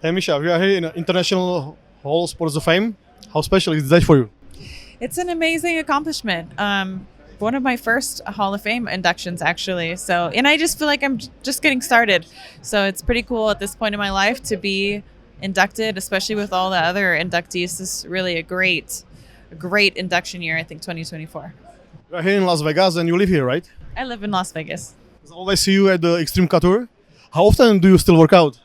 Hey Miesha, we are here in the International Hall of Sports of Fame. How special is that for you? It's an amazing accomplishment. One of my first Hall of Fame inductions, actually. So, and I just feel like I'm just getting started. So it's pretty cool at this point in my life to be inducted, especially with all the other inductees. This is really a great induction year, I think, 2024. We are here in Las Vegas and you live here, right? I live in Las Vegas. I always see you at the Extreme Couture. How often do you still work out?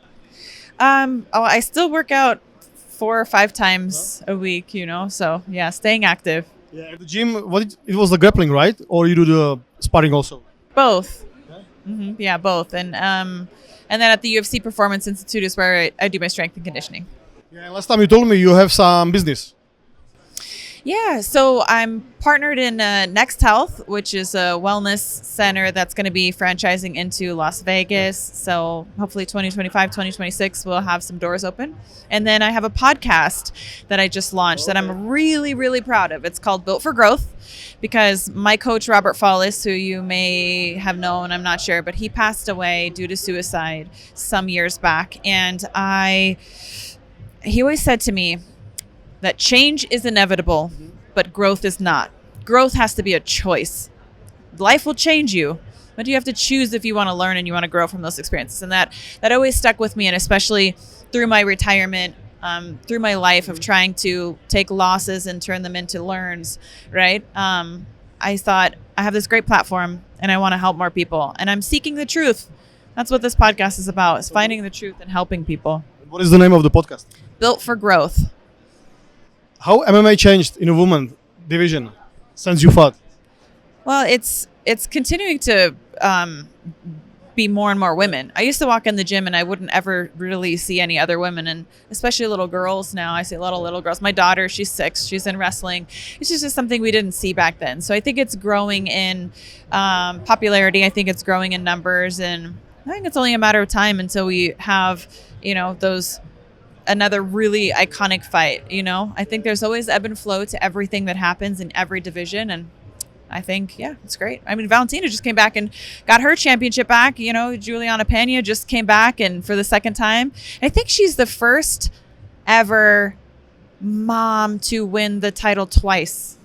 I still work out 4 or 5 times a week, so yeah, staying active. Yeah, at the gym, it was the grappling, right? Or you do the sparring also? Both. Okay. Yeah, both. And then at the UFC Performance Institute is where I do my strength and conditioning. Yeah, last time you told me you have some business. Yeah, so I'm partnered in Next Health, which is a wellness center that's going to be franchising into Las Vegas. So hopefully 2025, 2026, we'll have some doors open. And then I have a podcast that I just launched that I'm really, really proud of. It's called Built for Growth, because my coach, Robert Follis, who you may have known, I'm not sure, but he passed away due to suicide some years back. And he always said to me, that change is inevitable, but growth is not. Growth has to be a choice. Life will change you, but you have to choose if you want to learn and you want to grow from those experiences. And that always stuck with me, and especially through my retirement, through my life of trying to take losses and turn them into learns, right? I thought, I have this great platform and I want to help more people. And I'm seeking the truth. That's what this podcast is about, is finding the truth and helping people. What is the name of the podcast? Built for Growth. How MMA changed in a woman division since you fought? Well, it's continuing to be more and more women. I used to walk in the gym and I wouldn't ever really see any other women, and especially little girls now. I see a lot of little girls. My daughter, she's 6. She's in wrestling. It's just something we didn't see back then. So I think it's growing in popularity. I think it's growing in numbers, and I think it's only a matter of time until we have, another really iconic fight. I think there's always ebb and flow to everything that happens in every division, and I think, yeah, it's great. I mean, Valentina just came back and got her championship back. Juliana Pena just came back and for the second time. I think she's the first ever mom to win the title twice.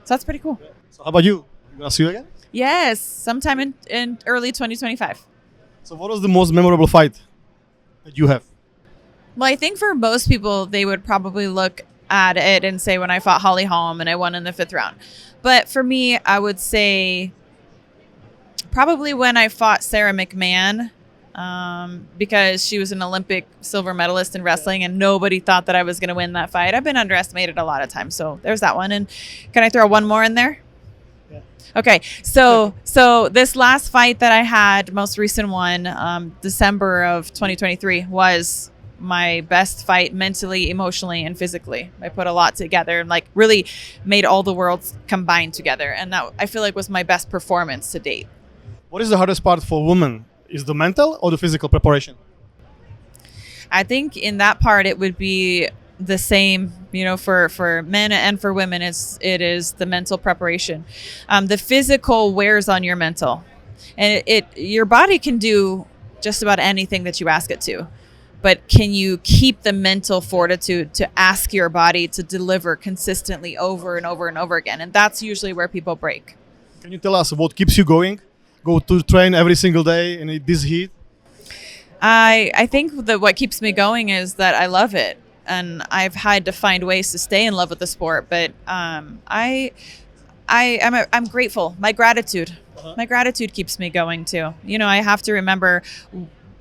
So that's pretty cool. So how about you? You gonna see you again? Yes, sometime in early 2025. So what was the most memorable fight that you have? Well, I think for most people, they would probably look at it and say when I fought Holly Holm and I won in the 5th round. But for me, I would say probably when I fought Sarah McMahon, because she was an Olympic silver medalist in wrestling and nobody thought that I was going to win that fight. I've been underestimated a lot of times. So there's that one. And can I throw one more in there? Yeah. Okay. So this last fight that I had, most recent one, December of 2023, was my best fight mentally, emotionally, and physically. I put a lot together and really made all the worlds combine together. And that, I feel like, was my best performance to date. What is the hardest part for women? Is the mental or the physical preparation? I think in that part, it would be the same, for men and for women. It is the mental preparation. The physical wears on your mental, and your body can do just about anything that you ask it to. But can you keep the mental fortitude to ask your body to deliver consistently over and over and over again? And that's usually where people break. Can you tell us what keeps you going? Go to train every single day in this heat? I think that what keeps me going is that I love it. And I've had to find ways to stay in love with the sport. But I'm grateful. My gratitude keeps me going too. I have to remember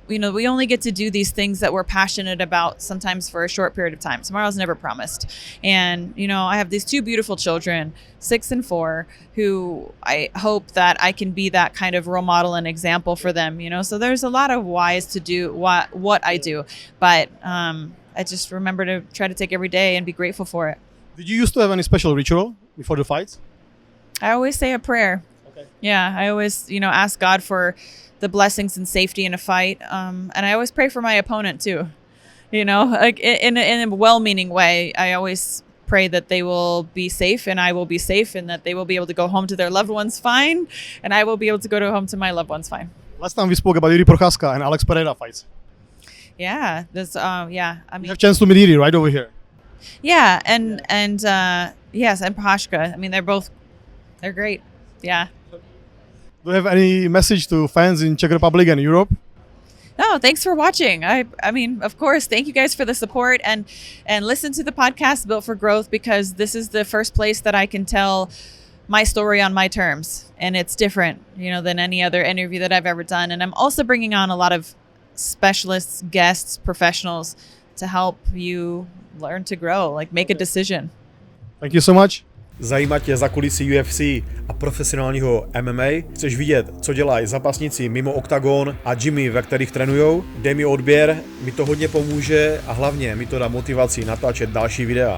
we only get to do these things that we're passionate about sometimes for a short period of time. Tomorrow's never promised. And, I have these two beautiful children, 6 and 4, who I hope that I can be that kind of role model and example for them, So there's a lot of whys to do what I do. But I just remember to try to take every day and be grateful for it. Did you used to have any special ritual before the fights? I always say a prayer. Okay. Yeah, I always, ask God for the blessings and safety in a fight. And I always pray for my opponent too. Like in a well-meaning way. I always pray that they will be safe and I will be safe, and that they will be able to go home to their loved ones fine, and I will be able to go home to my loved ones fine. Last time we spoke about Jiří Procházka and Alex Pereira fights. Yeah, this. Yeah, I mean, You have chance to meet Jiří right over here. Yeah, and yes, and Procházka. I mean, they're great. Yeah. Do you have any message to fans in Czech Republic and Europe? No, thanks for watching. I mean, of course, thank you guys for the support, and listen to the podcast Built for Growth, because this is the first place that I can tell my story on my terms, and it's different, than any other interview that I've ever done. And I'm also bringing on a lot of specialists, guests, professionals to help you learn to grow, like make a decision. Thank you so much. Zajímá tě za kulisy UFC a profesionálního MMA? Chceš vidět, co dělají zápasníci mimo oktagon a gymy, ve kterých trénujou? Dej mi odběr, mi to hodně pomůže a hlavně mi to dá motivaci natáčet další videa.